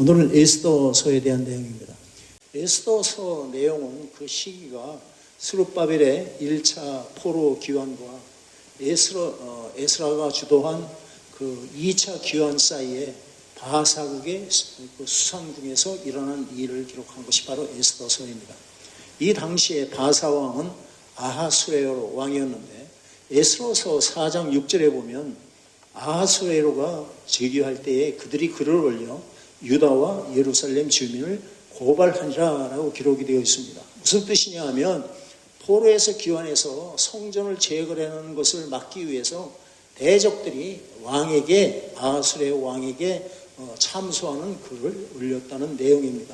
오늘은 에스더서에 대한 내용입니다. 에스더서 내용은 그 시기가 스룹바벨의 1차 포로 귀환과 에스라가 주도한 그 2차 귀환 사이에 바하사국의 수산궁에서 일어난 일을 기록한 것이 바로 에스더서입니다. 이 당시에 바하사 왕은 아하수에로 왕이었는데 에스더서 4장 6절에 보면 아하수에로가 즉위할 때에 그들이 글을 올려 유다와 예루살렘 주민을 고발하니라 라고 기록이 되어 있습니다. 무슨 뜻이냐 하면 포로에서 귀환해서 성전을 재건하는 것을 막기 위해서 대적들이 왕에게 아하수에로 왕에게 참소하는 글을 올렸다는 내용입니다.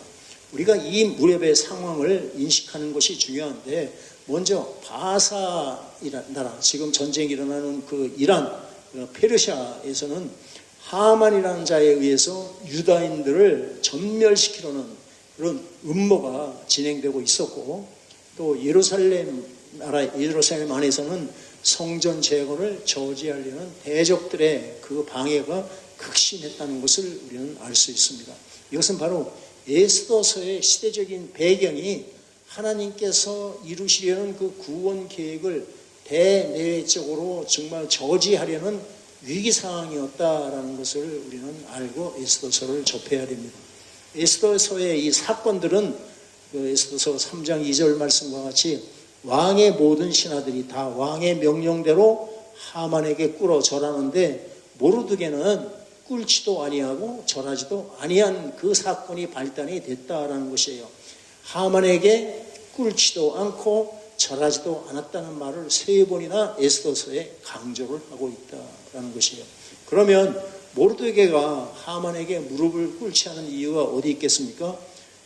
우리가 이 무렵의 상황을 인식하는 것이 중요한데 먼저 바하사이라는 나라, 지금 전쟁이 일어나는 그 이란, 페르시아에서는 하만이라는 자에 의해서 유다인들을 전멸시키려는 그런 음모가 진행되고 있었고, 또 예루살렘 안에서는 성전 재건을 저지하려는 대적들의 그 방해가 극심했다는 것을 우리는 알 수 있습니다. 이것은 바로 에스더서의 시대적인 배경이 하나님께서 이루시려는 그 구원 계획을 대내외적으로 정말 저지하려는 위기 상황이었다라는 것을 우리는 알고 에스더서를 접해야 됩니다. 에스더서의 이 사건들은 에스더서 3장 2절 말씀과 같이 왕의 모든 신하들이 다 왕의 명령대로 하만에게 꿇어 절하는데 모르드게는 꿇지도 아니하고 절하지도 아니한 그 사건이 발단이 됐다라는 것이에요. 하만에게 꿇지도 않고 절하지도 않았다는 말을 3번이나 에스더서에 강조를 하고 있다라는 것이에요. 그러면 모르드게가 하만에게 무릎을 꿇지 않은 이유가 어디 있겠습니까?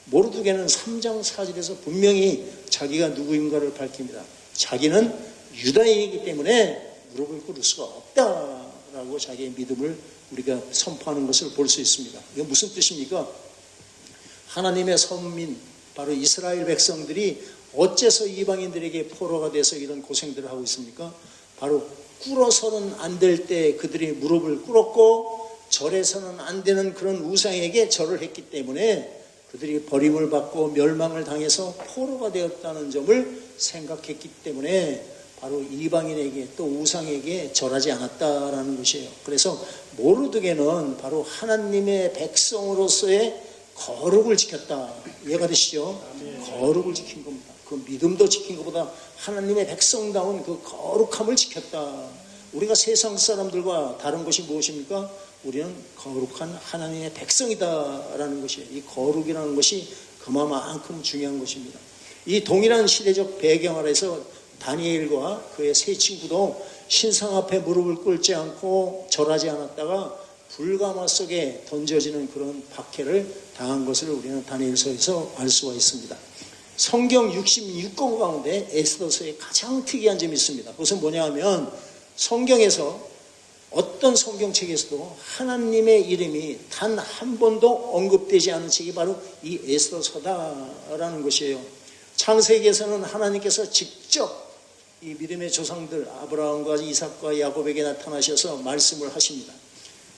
모르드게는 3장 4절에서 분명히 자기가 누구인가를 밝힙니다. 자기는 유다인이기 때문에 무릎을 꿇을 수가 없다라고 자기의 믿음을 우리가 선포하는 것을 볼 수 있습니다. 이게 무슨 뜻입니까? 하나님의 선민, 바로 이스라엘 백성들이 어째서 이방인들에게 포로가 돼서 이런 고생들을 하고 있습니까? 바로 꿇어서는 안 될 때 그들이 무릎을 꿇었고 절해서는 안 되는 그런 우상에게 절을 했기 때문에 그들이 버림을 받고 멸망을 당해서 포로가 되었다는 점을 생각했기 때문에 바로 이방인에게 또 우상에게 절하지 않았다라는 것이에요. 그래서 모르드게는 바로 하나님의 백성으로서의 거룩을 지켰다. 이해가 되시죠? 거룩을 지킨 겁니다. 그 믿음도 지킨 것보다 하나님의 백성다운 그 거룩함을 지켰다. 우리가 세상 사람들과 다른 것이 무엇입니까? 우리는 거룩한 하나님의 백성이다라는 것이에요. 이 거룩이라는 것이 그만큼 중요한 것입니다. 이 동일한 시대적 배경 아래서 다니엘과 그의 세 친구도 신상 앞에 무릎을 꿇지 않고 절하지 않았다가 불가마 속에 던져지는 그런 박해를 당한 것을 우리는 다니엘서에서 알 수가 있습니다. 성경 66권 가운데 에스더서에 가장 특이한 점이 있습니다. 그것은 뭐냐 하면 성경에서 어떤 성경책에서도 하나님의 이름이 단 한 번도 언급되지 않은 책이 바로 이 에스더서다라는 것이에요. 창세기에서는 하나님께서 직접 이 믿음의 조상들 아브라함과 이삭과 야곱에게 나타나셔서 말씀을 하십니다.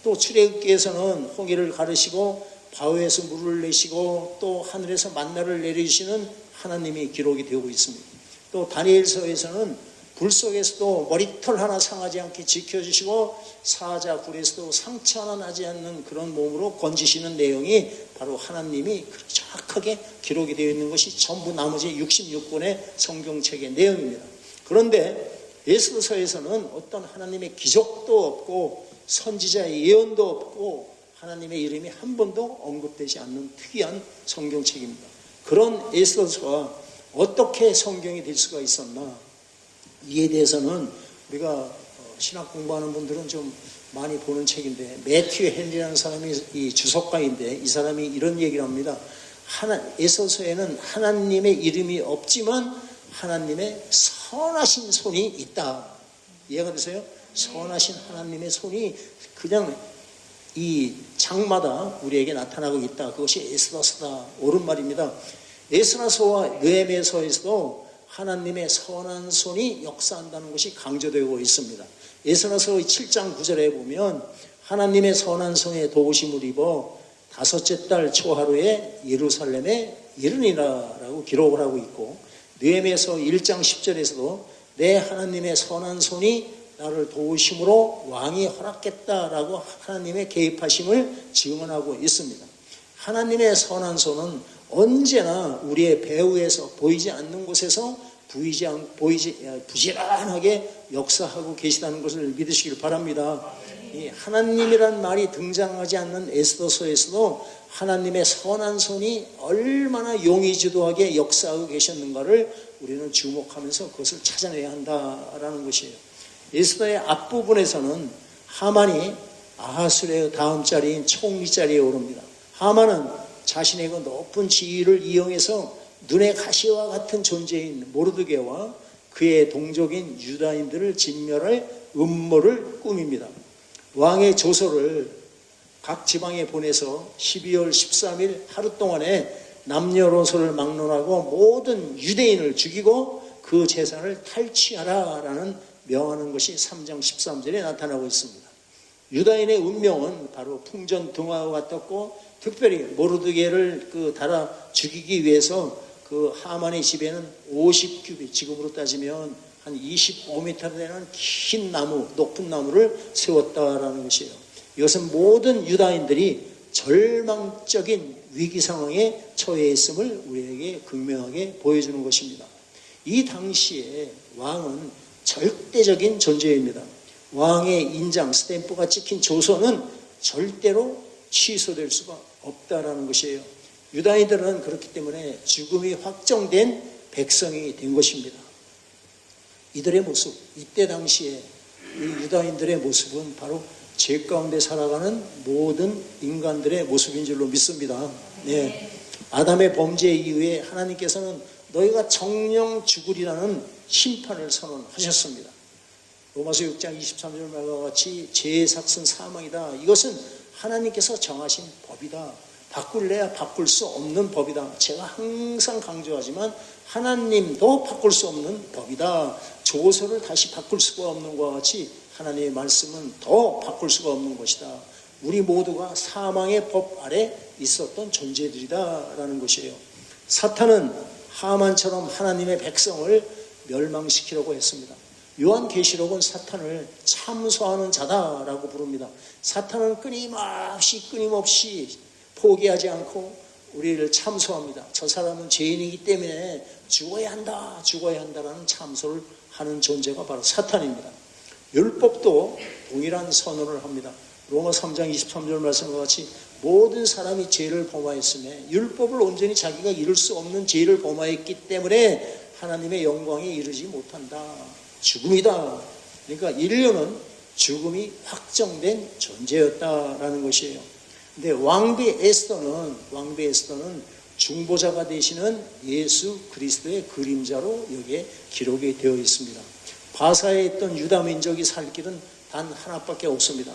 또 출애굽기에서는 홍해를 가르시고 바위에서 물을 내시고 또 하늘에서 만나를 내리시는 하나님이 기록이 되고 있습니다. 또 다니엘서에서는 불 속에서도 머리털 하나 상하지 않게 지켜주시고 사자 굴에서도 상처 하나 나지 않는 그런 몸으로 건지시는 내용이 바로 하나님이 정확하게 기록이 되어 있는 것이 전부 나머지 66권의 성경책의 내용입니다. 그런데 에스더서에서는 어떤 하나님의 기적도 없고 선지자의 예언도 없고 하나님의 이름이 한 번도 언급되지 않는 특이한 성경책입니다. 그런 에스더서가 어떻게 성경이 될 수가 있었나? 이에 대해서는 우리가 신학 공부하는 분들은 좀 많이 보는 책인데 매튜 헨리라는 사람이 이 주석가인데 이 사람이 이런 얘기를 합니다. 에스더서에는 하나님의 이름이 없지만 하나님의 선하신 손이 있다. 이해가 되세요? 선하신 하나님의 손이 그냥 이 장마다 우리에게 나타나고 있다. 그것이 에스더서다. 옳은 말입니다. 에스라서와 느헤미야서에서도 하나님의 선한 손이 역사한다는 것이 강조되고 있습니다. 에스라서 7장 9절에 보면 하나님의 선한 손에 도우심을 입어 5째 달 초하루에 예루살렘에 이르니라라고 기록을 하고 있고, 느헤미야서 1장 10절에서도 내 하나님의 선한 손이 나를 도우심으로 왕이 허락했다라고 하나님의 개입하심을 증언하고 있습니다. 하나님의 선한 손은 언제나 우리의 배후에서 보이지 않는 곳에서 부지런하게 역사하고 계시다는 것을 믿으시길 바랍니다. 이 하나님이란 말이 등장하지 않는 에스더서에서도 하나님의 선한 손이 얼마나 용의주도하게 역사하고 계셨는가를 우리는 주목하면서 그것을 찾아내야 한다라는 것이에요. 에스더의 앞부분에서는 하만이 아하수레의 다음 자리인 총리 자리에 오릅니다. 하만은 자신의 그 높은 지위를 이용해서 눈의 가시와 같은 존재인 모르드게와 그의 동족인 유다인들을 진멸할 음모를 꾸밉니다. 왕의 조서를 각 지방에 보내서 12월 13일 하루 동안에 남녀노소를 막론하고 모든 유대인을 죽이고 그 재산을 탈취하라라는 명하는 것이 3장 13절에 나타나고 있습니다. 유다인의 운명은 바로 풍전등화와 같았고, 특별히 모르드게를 달아 죽이기 위해서 그 하만의 집에는 50규빗, 지금으로 따지면 한 25m 되는 긴 나무, 높은 나무를 세웠다라는 것이에요. 이것은 모든 유다인들이 절망적인 위기 상황에 처해 있음을 우리에게 극명하게 보여주는 것입니다. 이 당시에 왕은 절대적인 존재입니다. 왕의 인장, 스탬프가 찍힌 조서는 절대로 취소될 수가 없다라는 것이에요. 유다인들은 그렇기 때문에 죽음이 확정된 백성이 된 것입니다. 이들의 모습, 이때 당시에 이 유다인들의 모습은 바로 죄 가운데 살아가는 모든 인간들의 모습인 줄로 믿습니다. 네. 아담의 범죄 이후에 하나님께서는 너희가 정령 죽으리라는 심판을 선언하셨습니다. 로마서 6장 23절 말과 같이 죄의 삭은 사망이다. 이것은 하나님께서 정하신 법이다. 바꿀래야 바꿀 수 없는 법이다. 제가 항상 강조하지만 하나님도 바꿀 수 없는 법이다. 조서를 다시 바꿀 수가 없는 것과 같이 하나님의 말씀은 더 바꿀 수가 없는 것이다. 우리 모두가 사망의 법 아래 있었던 존재들이다라는 것이에요. 사탄은 하만처럼 하나님의 백성을 멸망시키려고 했습니다. 요한계시록은 사탄을 참소하는 자다라고 부릅니다. 사탄은 끊임없이 포기하지 않고 우리를 참소합니다. 저 사람은 죄인이기 때문에 죽어야 한다라는 참소를 하는 존재가 바로 사탄입니다. 율법도 동일한 선언을 합니다. 로마 3장 23절 말씀과 같이 모든 사람이 죄를 범하였으며 율법을 온전히 자기가 이룰 수 없는 죄를 범하였기 때문에 하나님의 영광에 이르지 못한다. 죽음이다. 그러니까 인류는 죽음이 확정된 존재였다라는 것이에요. 근데 왕비 에스더는 중보자가 되시는 예수 그리스도의 그림자로 여기에 기록이 되어 있습니다. 바사에 있던 유다 민족이 살 길은 단 하나밖에 없습니다.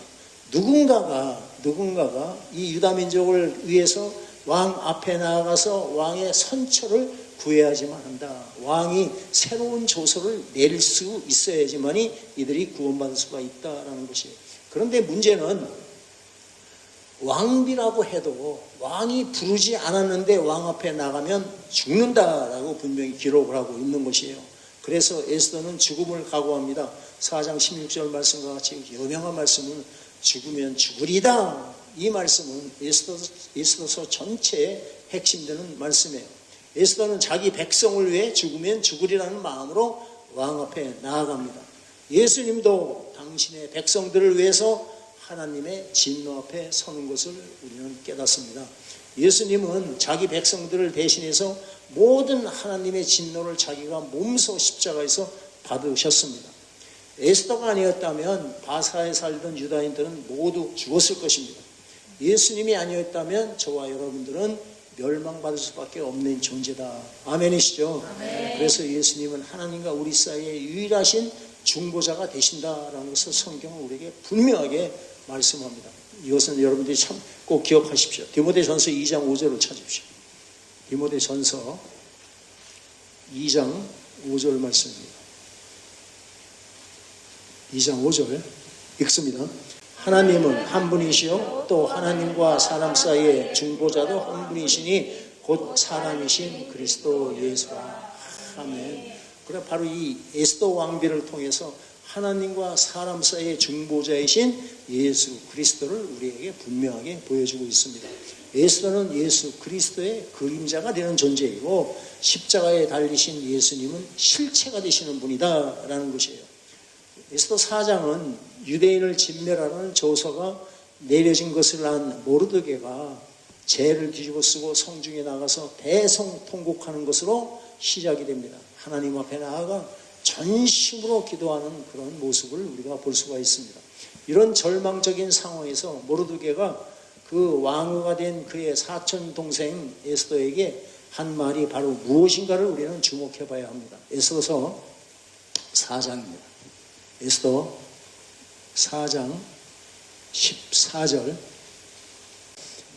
누군가가 이 유다 민족을 위해서 왕 앞에 나아가서 왕의 선처를 구해야지만 한다. 왕이 새로운 조서를 내릴 수 있어야지만이 이들이 구원받을 수가 있다라는 것이에요. 그런데 문제는 왕비라고 해도 왕이 부르지 않았는데 왕 앞에 나가면 죽는다라고 분명히 기록을 하고 있는 것이에요. 그래서 에스더는 죽음을 각오합니다. 4장 16절 말씀과 같이 유명한 말씀은 죽으면 죽으리다. 이 말씀은 에스더서 전체에 핵심되는 말씀이에요. 에스더는 자기 백성을 위해 죽으면 죽으리라는 마음으로 왕 앞에 나아갑니다. 예수님도 당신의 백성들을 위해서 하나님의 진노 앞에 서는 것을 우리는 깨닫습니다. 예수님은 자기 백성들을 대신해서 모든 하나님의 진노를 자기가 몸소 십자가에서 받으셨습니다. 에스더가 아니었다면 바사에 살던 유다인들은 모두 죽었을 것입니다. 예수님이 아니었다면 저와 여러분들은 멸망받을 수밖에 없는 존재다. 아멘이시죠? 아멘. 그래서 예수님은 하나님과 우리 사이에 유일하신 중보자가 되신다라는 것을 성경은 우리에게 분명하게 말씀합니다. 이것은 여러분들이 참 꼭 기억하십시오. 디모데전서 2장 5절을 찾으십시오. 디모데전서 2장 5절 말씀입니다. 2장 5절 읽습니다. 하나님은 한 분이시요 또 하나님과 사람 사이의 중보자도 한 분이시니 곧 사람이신 그리스도 예수라. 아멘. 그래 바로 이 에스더 왕비를 통해서 하나님과 사람 사이의 중보자이신 예수 그리스도를 우리에게 분명하게 보여주고 있습니다. 에스더는 예수 그리스도의 그림자가 되는 존재이고 십자가에 달리신 예수님은 실체가 되시는 분이다라는 것이에요. 에스더 4장은 유대인을 진멸하는 조서가 내려진 것을 안 모르드게가 죄를 뒤집어 쓰고 성중에 나가서 대성통곡하는 것으로 시작이 됩니다. 하나님 앞에 나아가 전심으로 기도하는 그런 모습을 우리가 볼 수가 있습니다. 이런 절망적인 상황에서 모르드게가 그 왕후가 된 그의 사촌 동생 에스더에게 한 말이 바로 무엇인가를 우리는 주목해 봐야 합니다. 에스더서 4장입니다. 에스더 4장 14절.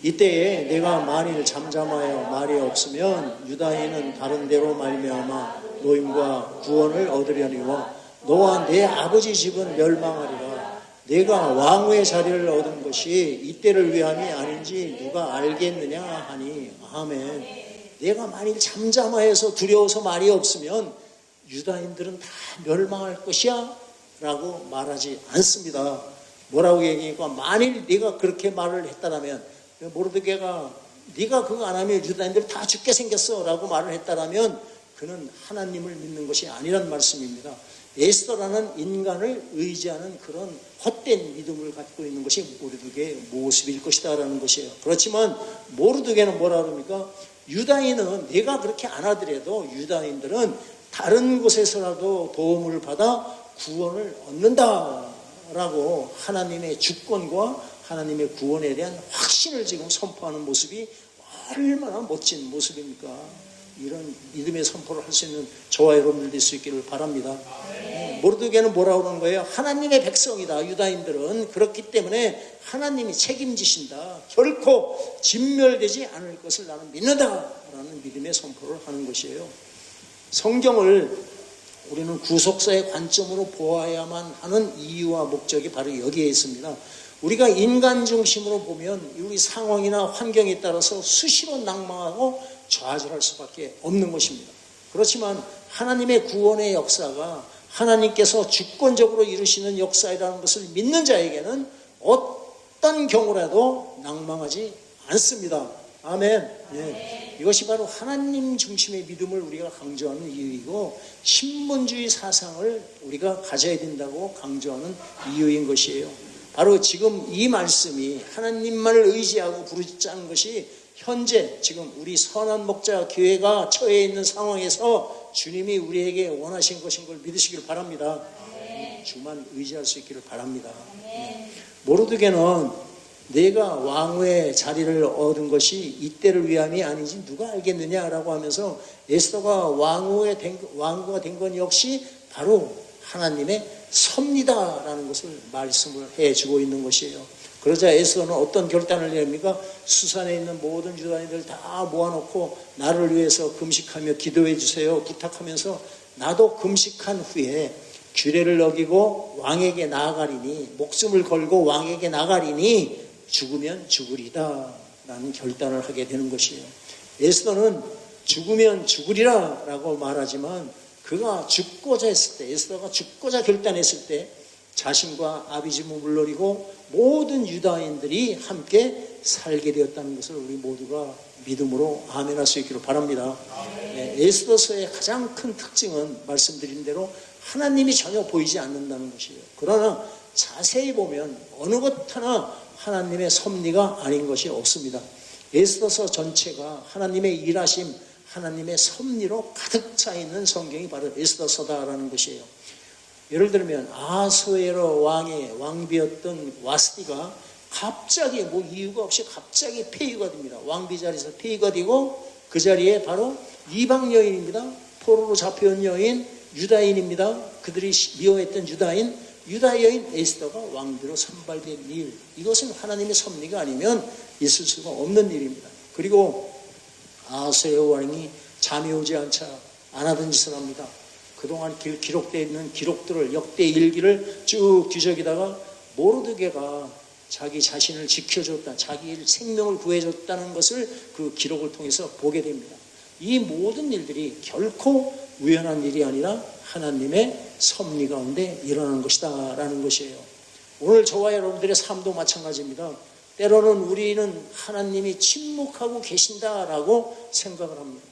이때에 내가 만일 잠잠하여 말이 없으면 유다인은 다른 데로 말미암아 노임과 구원을 얻으려니와 너와 내 아버지 집은 멸망하리라. 내가 왕후의 자리를 얻은 것이 이때를 위함이 아닌지 누가 알겠느냐 하니. 아멘. 내가 만일 잠잠하여서 두려워서 말이 없으면 유다인들은 다 멸망할 것이야 라고 말하지 않습니다. 뭐라고 얘기하니까 만일 네가 그렇게 말을 했다라면, 모르드게가 네가 그거 안 하면 유다인들 다 죽게 생겼어 라고 말을 했다라면 그는 하나님을 믿는 것이 아니란 말씀입니다. 에스더라는 인간을 의지하는 그런 헛된 믿음을 갖고 있는 것이 모르드게의 모습일 것이다 라는 것이에요. 그렇지만 모르드게는 뭐라 그럽니까? 유다인은 내가 그렇게 안 하더라도 유다인들은 다른 곳에서라도 도움을 받아 구원을 얻는다라고 하나님의 주권과 하나님의 구원에 대한 확신을 지금 선포하는 모습이 얼마나 멋진 모습입니까? 이런 믿음의 선포를 할 수 있는 저와 여러분들 될 수 있기를 바랍니다. 모르드게는 뭐라고 그러는 거예요? 하나님의 백성이다. 유다인들은 그렇기 때문에 하나님이 책임지신다. 결코 진멸되지 않을 것을 나는 믿는다라는 믿음의 선포를 하는 것이에요. 성경을 우리는 구속사의 관점으로 보아야만 하는 이유와 목적이 바로 여기에 있습니다. 우리가 인간 중심으로 보면 우리 상황이나 환경에 따라서 수시로 낭망하고 좌절할 수밖에 없는 것입니다. 그렇지만 하나님의 구원의 역사가 하나님께서 주권적으로 이루시는 역사이라는 것을 믿는 자에게는 어떤 경우라도 낭망하지 않습니다. 아멘. 네. 이것이 바로 하나님 중심의 믿음을 우리가 강조하는 이유이고 신분주의 사상을 우리가 가져야 된다고 강조하는 이유인 것이에요. 바로 지금 이 말씀이 하나님만을 의지하고 부르짖는 것이 현재 지금 우리 선한 목자 교회가 처해 있는 상황에서 주님이 우리에게 원하신 것인 걸 믿으시길 바랍니다. 주만 의지할 수 있기를 바랍니다. 모르드게는 내가 왕후의 자리를 얻은 것이 이때를 위함이 아니지 누가 알겠느냐라고 하면서 에스더가 왕후가 된 건 역시 바로 하나님의 섭리다라는 것을 말씀을 해주고 있는 것이에요. 그러자 에스더는 어떤 결단을 내립니까? 수산에 있는 모든 유다인들 다 모아놓고 나를 위해서 금식하며 기도해 주세요 부탁하면서 나도 금식한 후에 규례를 어기고 왕에게 나아가리니 목숨을 걸고 왕에게 나가리니 죽으면 죽으리다 라는 결단을 하게 되는 것이에요. 에스더는 죽으면 죽으리라 라고 말하지만 그가 죽고자 했을 때, 에스더가 죽고자 결단했을 때 자신과 아비집을 물러리고 모든 유다인들이 함께 살게 되었다는 것을 우리 모두가 믿음으로 아멘할 수 있기를 바랍니다. 네, 에스더서의 가장 큰 특징은 말씀드린 대로 하나님이 전혀 보이지 않는다는 것이에요. 그러나 자세히 보면 어느 것 하나 하나님의 섭리가 아닌 것이 없습니다. 에스더서 전체가 하나님의 일하심, 하나님의 섭리로 가득 차 있는 성경이 바로 에스더서다라는 것이에요. 예를 들면 아수에로 왕의 왕비였던 와스디가 갑자기 이유가 없이 갑자기 폐위가 됩니다. 왕비 자리에서 폐위가 되고 그 자리에 바로 이방 여인입니다. 포로로 잡혀온 여인 유다인입니다. 그들이 미워했던 유다 여인 에스더가 왕비로 선발된 일, 이것은 하나님의 섭리가 아니면 있을 수가 없는 일입니다. 그리고 아하스웨로 왕이 잠이 오지 않자 안 하던 짓을 합니다. 그동안 기록되어 있는 기록들을 역대 일기를 쭉 뒤적이다가 모르드게가 자기 자신을 지켜줬다, 자기 생명을 구해줬다는 것을 그 기록을 통해서 보게 됩니다. 이 모든 일들이 결코 우연한 일이 아니라 하나님의 섭리 가운데 일어나는 것이다 라는 것이에요. 오늘 저와 여러분들의 삶도 마찬가지입니다. 때로는 우리는 하나님이 침묵하고 계신다라고 생각을 합니다.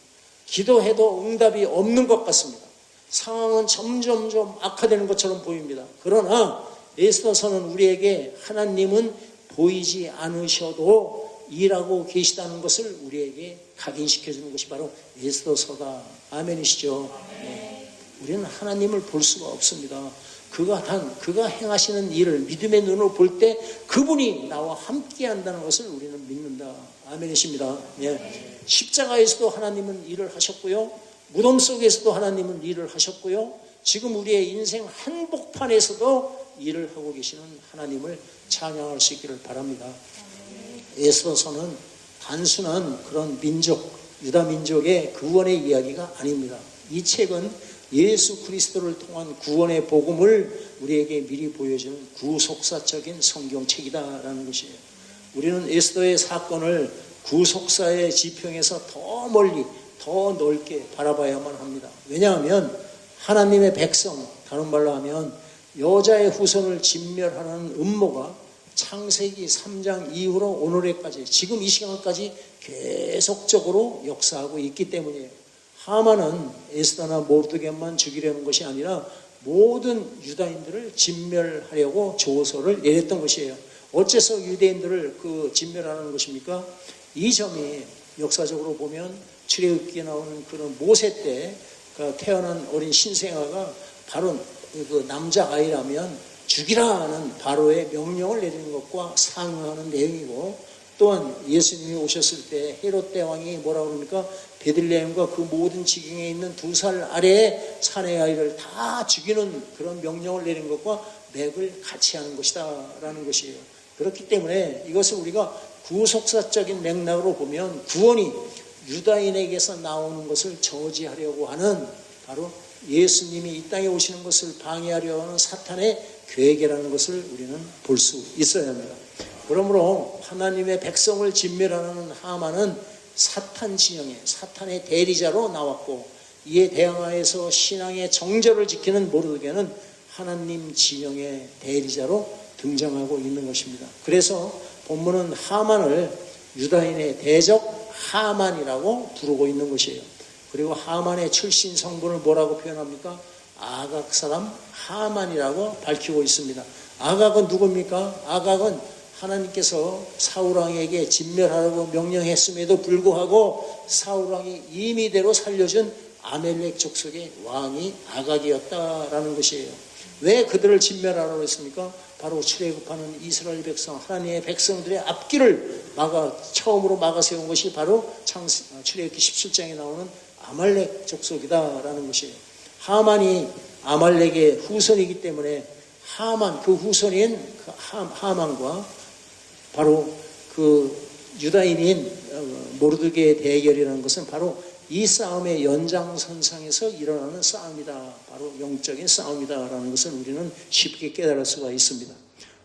기도해도 응답이 없는 것 같습니다. 상황은 점점점 악화되는 것처럼 보입니다. 그러나 에스더서는 우리에게 하나님은 보이지 않으셔도 일하고 계시다는 것을 우리에게 각인시켜 주는 것이 바로 에스더서다. 아멘이시죠? 네. 우리는 하나님을 볼 수가 없습니다. 그가 행하시는 일을 믿음의 눈으로 볼 때 그분이 나와 함께 한다는 것을 우리는 믿는다. 아멘이십니다. 예. 십자가에서도 하나님은 일을 하셨고요. 무덤 속에서도 하나님은 일을 하셨고요. 지금 우리의 인생 한복판에서도 일을 하고 계시는 하나님을 찬양할 수 있기를 바랍니다. 에스더서는 단순한 그런 민족, 유다 민족의 구원의 이야기가 아닙니다. 이 책은 예수 그리스도를 통한 구원의 복음을 우리에게 미리 보여주는 구속사적인 성경책이다라는 것이에요. 우리는 에스더의 사건을 구속사의 지평에서 더 멀리, 더 넓게 바라봐야만 합니다. 왜냐하면 하나님의 백성, 다른 말로 하면 여자의 후손을 진멸하는 음모가 창세기 3장 이후로 오늘에까지, 지금 이 시간까지 계속적으로 역사하고 있기 때문이에요. 하만은 에스더나 모르드게만 죽이려는 것이 아니라 모든 유다인들을 진멸하려고 조서를 내렸던 것이에요. 어째서 유대인들을 진멸하는 것입니까? 이 점이 역사적으로 보면 출애굽기에 나오는 그런 모세 때 태어난 어린 신생아가 바로 그 남자아이라면 죽이라는 바로의 명령을 내리는 것과 상응하는 내용이고, 또한 예수님이 오셨을 때 헤롯 대왕이 뭐라고 그럽니까? 베들레헴과 그 모든 지경에 있는 2살 아래의 사내 아이를 다 죽이는 그런 명령을 내린 것과 맥을 같이 하는 것이다 라는 것이에요. 그렇기 때문에 이것을 우리가 구속사적인 맥락으로 보면 구원이 유다인에게서 나오는 것을 저지하려고 하는 바로 예수님이 이 땅에 오시는 것을 방해하려고 하는 사탄의 계획이라는 것을 우리는 볼 수 있어야 합니다. 그러므로 하나님의 백성을 진멸하는 하만은 사탄 진영의 사탄의 대리자로 나왔고, 이에 대항하여서 신앙의 정절을 지키는 모르드게는 하나님 진영의 대리자로 등장하고 있는 것입니다. 그래서 본문은 하만을 유다인의 대적 하만이라고 부르고 있는 것이에요. 그리고 하만의 출신 성분을 뭐라고 표현합니까? 아각 사람 하만이라고 밝히고 있습니다. 아각은 누굽니까? 아각은 하나님께서 사울왕에게 진멸하라고 명령했음에도 불구하고 사울왕이 임의대로 살려준 아멜렉 족속의 왕이 아각이었다라는 것이에요. 왜 그들을 진멸하라고 했습니까? 바로 출애굽하는 이스라엘 백성, 하나님의 백성들의 앞길을 처음으로 막아 세운 것이 바로 출애굽기 17장에 나오는 아말렉 족속이다라는 것이에요. 하만이 아말렉의 후손이기 때문에 하만, 그 후손인 하만과 바로 그 유다인인 모르드게의 대결이라는 것은 바로 이 싸움의 연장선상에서 일어나는 싸움이다. 바로 영적인 싸움이다라는 것을 우리는 쉽게 깨달을 수가 있습니다.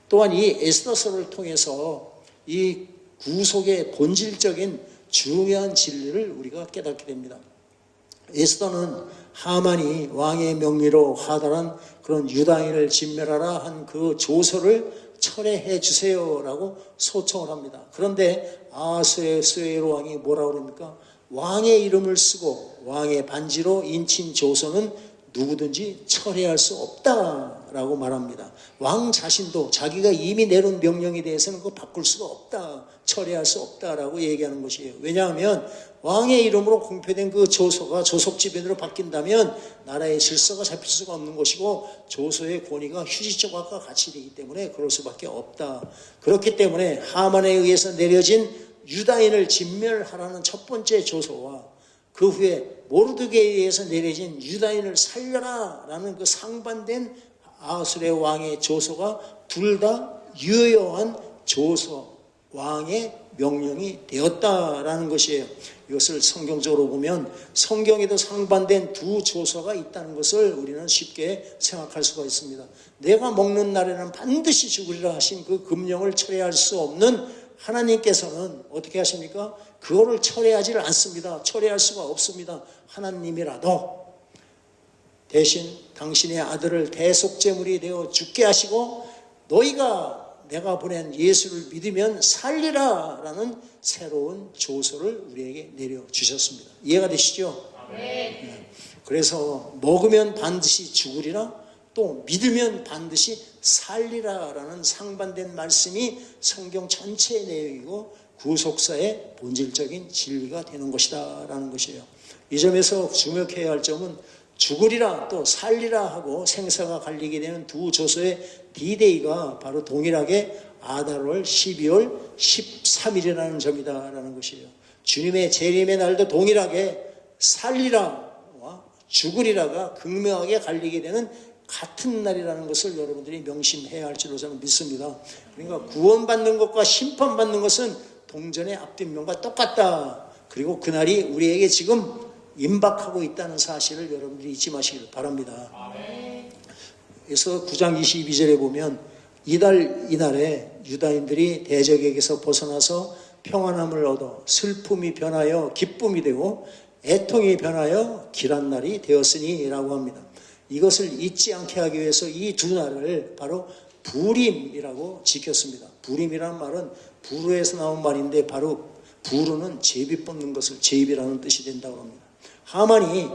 또한 이 에스더서를 통해서 이 구속의 본질적인 중요한 진리를 우리가 깨닫게 됩니다. 에스더는 하만이 왕의 명의로 하달한 그런 유다인을 진멸하라 한 그 조서를 철회해 주세요라고 소청을 합니다. 그런데 아수에로 왕이 뭐라고 그럽니까? 왕의 이름을 쓰고 왕의 반지로 인친 조서는 누구든지 철회할 수 없다라고 말합니다. 왕 자신도 자기가 이미 내놓은 명령에 대해서는 그거 바꿀 수가 없다, 철회할 수 없다라고 얘기하는 것이에요. 왜냐하면 왕의 이름으로 공표된 그 조서가 조속지변으로 바뀐다면 나라의 질서가 잡힐 수가 없는 것이고 조서의 권위가 휴지조각과 같이 되기 때문에 그럴 수밖에 없다. 그렇기 때문에 하만에 의해서 내려진 유다인을 진멸하라는 첫 번째 조서와 그 후에 모르드게에 의해서 내려진 유다인을 살려라 라는 그 상반된 아수르 왕의 조서가 둘 다 유효한 조서와 왕의 명령이 되었다라는 것이에요. 이것을 성경적으로 보면 성경에도 상반된 두 조서가 있다는 것을 우리는 쉽게 생각할 수가 있습니다. 내가 먹는 날에는 반드시 죽으리라 하신 그 금령을 철회할 수 없는 하나님께서는 어떻게 하십니까? 그거를 철회하지를 않습니다. 철회할 수가 없습니다. 하나님이라도 대신 당신의 아들을 대속제물이 되어 죽게 하시고 너희가 내가 보낸 예수를 믿으면 살리라 라는 새로운 조서를 우리에게 내려주셨습니다. 이해가 되시죠? 네. 그래서 먹으면 반드시 죽으리라, 또 믿으면 반드시 살리라 라는 상반된 말씀이 성경 전체의 내용이고 구속사의 본질적인 진리가 되는 것이다 라는 것이에요. 이 점에서 주목해야 할 점은 죽으리라 또 살리라 하고 생사가 갈리게 되는 두 조서의 D-Day가 바로 동일하게 아달월 12월 13일이라는 점이다라는 것이에요. 주님의 재림의 날도 동일하게 살리라와 죽으리라가 극명하게 갈리게 되는 같은 날이라는 것을 여러분들이 명심해야 할 줄로 저는 믿습니다. 그러니까 구원받는 것과 심판받는 것은 동전의 앞뒷면과 똑같다. 그리고 그날이 우리에게 지금 임박하고 있다는 사실을 여러분들이 잊지 마시기를 바랍니다. 그래서 9장 22절에 보면 이날에 유다인들이 대적에게서 벗어나서 평안함을 얻어 슬픔이 변하여 기쁨이 되고 애통이 변하여 길한 날이 되었으니 라고 합니다. 이것을 잊지 않게 하기 위해서 이 두 날을 바로 부림이라고 지켰습니다. 부림이라는 말은 부르에서 나온 말인데 바로 부르는 제비 뽑는 것을 제비라는 뜻이 된다고 합니다. 하만이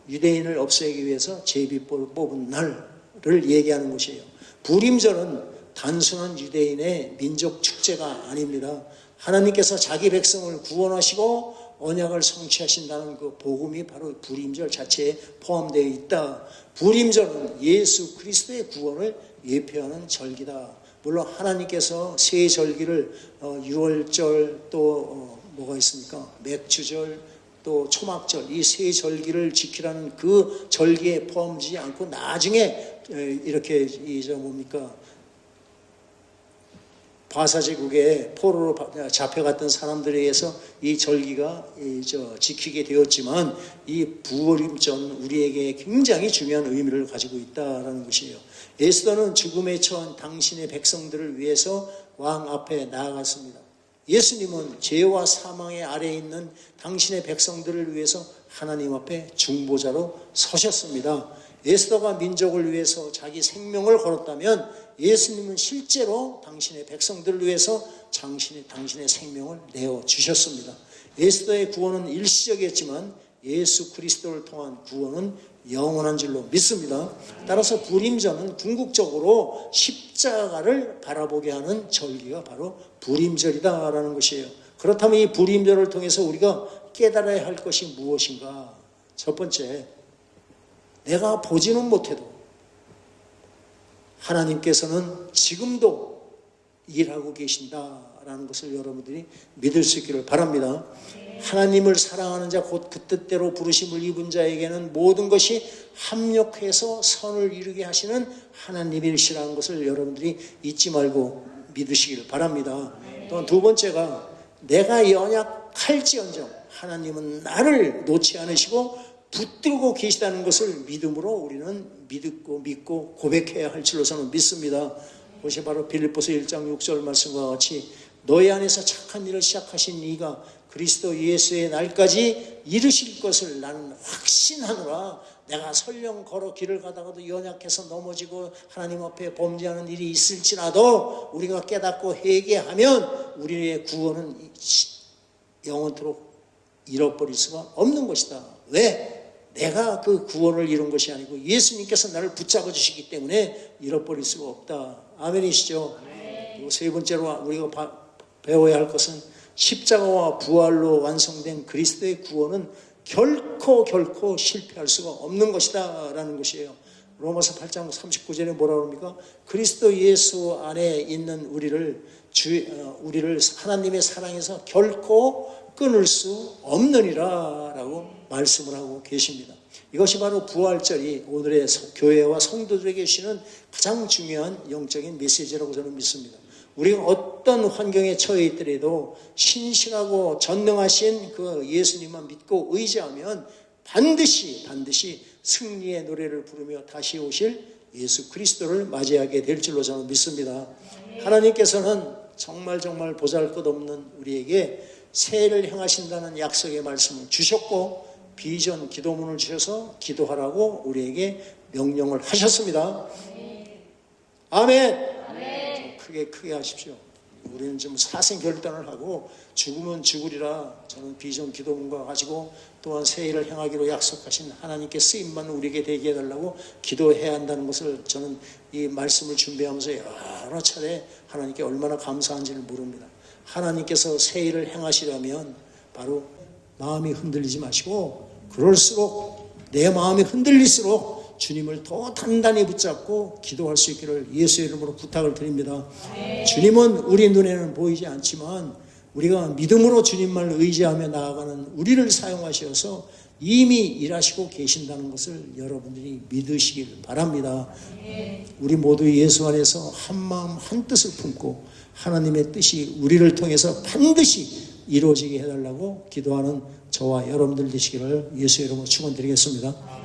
유대인을 없애기 위해서 제비 뽑은 날을 얘기하는 것이에요. 부림절은 단순한 유대인의 민족 축제가 아닙니다. 하나님께서 자기 백성을 구원하시고 언약을 성취하신다는 그 복음이 바로 부림절 자체에 포함되어 있다. 부림절은 예수 그리스도의 구원을 예표하는 절기다. 물론 하나님께서 세 절기를 유월절 또 뭐가 있습니까? 맥주절 또 초막절 이 세 절기를 지키라는 그 절기에 포함되지 않고 나중에 이렇게 바사제국에 포로로 잡혀갔던 사람들에 의해서 이 절기가 지키게 되었지만 이 부어림전 우리에게 굉장히 중요한 의미를 가지고 있다는 것이에요. 에스더는 죽음에 처한 당신의 백성들을 위해서 왕 앞에 나아갔습니다. 예수님은 죄와 사망의 아래에 있는 당신의 백성들을 위해서 하나님 앞에 중보자로 서셨습니다. 에스더가 민족을 위해서 자기 생명을 걸었다면 예수님은 실제로 당신의 백성들을 위해서 당신의 생명을 내어주셨습니다. 에스더의 구원은 일시적이었지만 예수 그리스도를 통한 구원은 영원한 줄로 믿습니다. 따라서 부림절은 궁극적으로 십자가를 바라보게 하는 절기가 바로 부림절이다라는 것이에요. 그렇다면 이 부림절을 통해서 우리가 깨달아야 할 것이 무엇인가? 첫 번째, 내가 보지는 못해도 하나님께서는 지금도 일하고 계신다라는 것을 여러분들이 믿을 수 있기를 바랍니다. 하나님을 사랑하는 자 곧 그 뜻대로 부르심을 입은 자에게는 모든 것이 합력해서 선을 이루게 하시는 하나님이시라는 것을 여러분들이 잊지 말고 믿으시기를 바랍니다. 또한 두 번째가 내가 연약할지언정 하나님은 나를 놓지 않으시고 붙들고 계시다는 것을 믿음으로 우리는 믿고 고백해야 할 줄로 저는 믿습니다. 그것이 바로 빌립보서 1장 6절 말씀과 같이 너희 안에서 착한 일을 시작하신 이가 그리스도 예수의 날까지 이루실 것을 나는 확신하노라. 내가 설령 걸어 길을 가다가도 연약해서 넘어지고 하나님 앞에 범죄하는 일이 있을지라도 우리가 깨닫고 회개하면 우리의 구원은 영원토록 잃어버릴 수가 없는 것이다. 왜? 내가 그 구원을 이룬 것이 아니고 예수님께서 나를 붙잡아 주시기 때문에 잃어버릴 수가 없다. 아멘이시죠? 그리고 세 번째로 우리가 배워야 할 것은 십자가와 부활로 완성된 그리스도의 구원은 결코 실패할 수가 없는 것이다 라는 것이에요. 로마서 8장 39절에 뭐라고 합니까? 그리스도 예수 안에 있는 우리를 하나님의 사랑에서 결코 끊을 수 없느니라 라고 말씀을 하고 계십니다. 이것이 바로 부활절이 오늘의 교회와 성도들에게 주시는 가장 중요한 영적인 메시지라고 저는 믿습니다. 우리가 어떤 환경에 처해 있더라도 신실하고 전능하신 그 예수님만 믿고 의지하면 반드시 승리의 노래를 부르며 다시 오실 예수 그리스도를 맞이하게 될 줄로 저는 믿습니다. 하나님께서는 정말 보잘것없는 우리에게 새해를 향하신다는 약속의 말씀을 주셨고 비전 기도문을 주셔서 기도하라고 우리에게 명령을 하셨습니다. 아멘. 크게 하십시오. 우리는 지금 사생 결단을 하고 죽으면 죽으리라. 저는 비전 기도문과 가지고 또한 새해를 향하기로 약속하신 하나님께 쓰임만 우리에게 되게 해달라고 기도해야 한다는 것을 저는 이 말씀을 준비하면서 여러 차례 하나님께 얼마나 감사한지를 모릅니다. 하나님께서 새해를 행하시려면 바로 마음이 흔들리지 마시고, 그럴수록 내 마음이 흔들릴수록 주님을 더 단단히 붙잡고 기도할 수 있기를 예수의 이름으로 부탁을 드립니다. 주님은 우리 눈에는 보이지 않지만 우리가 믿음으로 주님만 의지하며 나아가는 우리를 사용하셔서 이미 일하시고 계신다는 것을 여러분들이 믿으시길 바랍니다. 우리 모두 예수 안에서 한 마음 한 뜻을 품고 하나님의 뜻이 우리를 통해서 반드시 이루어지게 해달라고 기도하는 저와 여러분들 되시기를 예수의 이름으로 축원드리겠습니다.